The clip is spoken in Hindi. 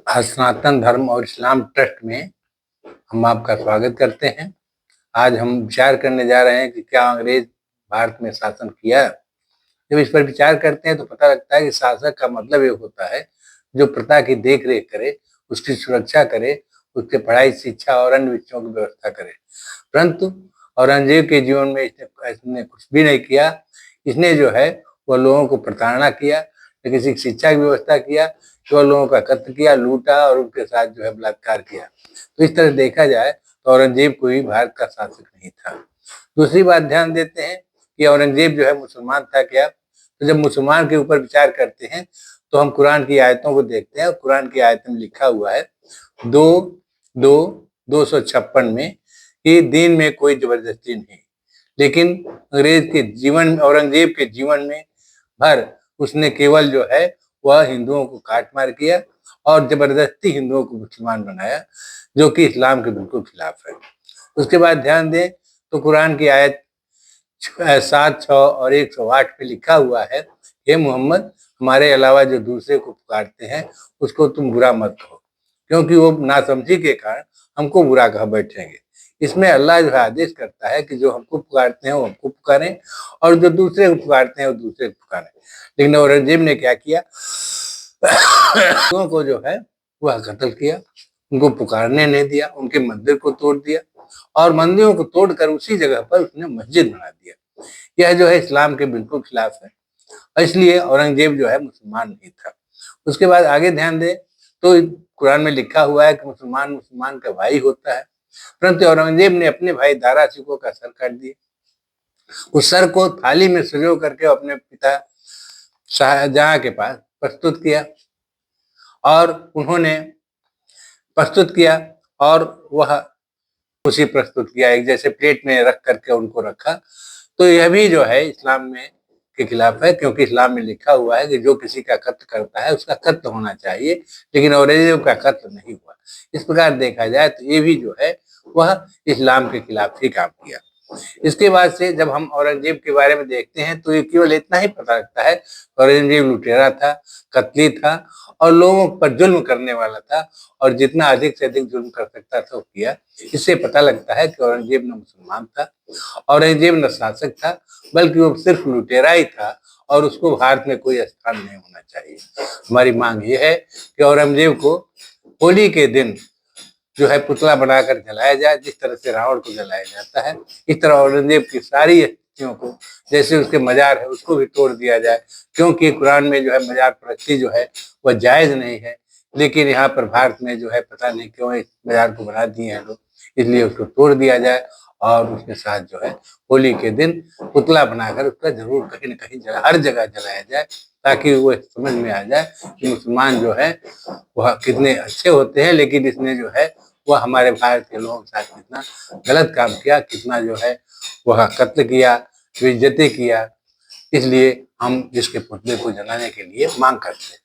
आज सनातन धर्म और इस्लाम ट्रस्ट में हम आपका स्वागत करते हैं। आज हम विचार करने जा रहे हैं कि क्या अंग्रेज भारत में शासन किया। जब इस पर विचार करते हैं तो पता लगता है कि शासक का मतलब ये होता है जो प्रजा की देख रेख करे, उसकी सुरक्षा करे, उसके पढ़ाई, शिक्षा और अन्य विषयों की व्यवस्था करे। परंतु औरंगजेब के जीवन में इसने कुछ भी नहीं किया। इसने जो है वह लोगों को प्रताड़ना किया, न किसी की शिक्षा की व्यवस्था किया, केवल लोगों का कत्ल किया, लूटा और उनके साथ जो है बलात्कार किया। तो इस तरह देखा जाए तो औरंगजेब कोई भारत का शासक नहीं था। दूसरी बात ध्यान देते हैं कि औरंगजेब जो है मुसलमान था क्या। तो जब मुसलमान के ऊपर विचार करते हैं तो हम कुरान की आयतों को देखते हैं। कुरान की आयत में लिखा हुआ है 2:56 में कि दीन में कोई जबरदस्ती नहीं। लेकिन अंग्रेज के जीवन, औरंगजेब के जीवन में भर उसने केवल जो है वह हिंदुओं को काट मार किया और जबरदस्ती हिंदुओं को मुसलमान बनाया, जो कि इस्लाम के बिल्कुल खिलाफ है। उसके बाद ध्यान दें तो कुरान की आयत 7, 6 और 108 पे लिखा हुआ है, हे मोहम्मद, हमारे अलावा जो दूसरे को पुकारते हैं उसको तुम बुरा मत कहो, क्योंकि वो नासमझी के कारण हमको बुरा कह बैठेंगे। इसमें अल्लाह जो है आदेश करता है कि जो हमको पुकारते हैं वो हमको पुकारें और जो दूसरे को पुकारते हैं वो दूसरे को पुकारें। लेकिन औरंगजेब ने क्या किया, को जो है वह कत्ल किया, उनको पुकारने नहीं दिया, उनके मंदिर को तोड़ दिया और मंदिरों को तोड़कर उसी जगह पर उसने मस्जिद बना दिया। यह जो है इस्लाम के बिल्कुल खिलाफ है, इसलिए औरंगजेब जो है मुसलमान नहीं था। उसके बाद आगे ध्यान दें तो कुरान में लिखा हुआ है कि मुसलमान मुसलमान का भाई होता है, परंतु औरंगजेब ने अपने भाई दारा सिकोह का सर काट दिया। उस सर को थाली में सजो करके अपने पिता शाहजहां के पास प्रस्तुत किया और उन्होंने प्रस्तुत किया और वह उसी प्रस्तुत किया, एक जैसे प्लेट में रख करके उनको रखा। तो यह भी जो है इस्लाम में के खिलाफ है, क्योंकि इस्लाम में लिखा हुआ है कि जो किसी का कत्ल करता है उसका कत्ल होना चाहिए, लेकिन औरंगजेब का कत्ल नहीं हुआ। इस प्रकार देखा जाए तो ये भी जो है वह इस्लाम के खिलाफ ही काम किया। इसके बाद से जब हम औरंगजेब के बारे में देखते हैं तो ये केवल इतना ही पता लगता है, औरंगजेब लुटेरा था, कत्ली था और लोगों पर जुल्म करने वाला था और जितना अधिक से अधिक जुल्म कर सकता था वो किया। इससे पता लगता है कि औरंगजेब न मुसलमान था, औरंगजेब न शासक था, बल्कि वो सिर्फ लुटेरा ही था और उसको भारत में कोई स्थान नहीं होना चाहिए। हमारी मांग ये है कि औरंगजेब को होली के दिन जो है पुतला बनाकर जलाया जाए, जिस तरह से रावण को जलाया जाता है। इस तरह औरंगजेब की सारी हस्तियों को, जैसे उसके मजार है उसको भी तोड़ दिया जाए, क्योंकि कुरान में जो है मजार परस्ती जो है वह जायज नहीं है। लेकिन यहाँ पर भारत में जो है पता नहीं क्यों इस मजार को बना दिए हैं लोग, इसलिए उसको तोड़ दिया जाए और उसके साथ जो है होली के दिन पुतला बनाकर उसका जरूर कहीं न कहीं हर जगह जलाया जाए, ताकि वो समझ में आ जाए कि मुसलमान जो है वह कितने अच्छे होते हैं, लेकिन इसने जो है वह हमारे भारत के लोगों के साथ कितना गलत काम किया, कितना जो है वह कत्ल किया, बेइज्जती किया। इसलिए हम इसके पुतले को जलाने के लिए मांग करते हैं।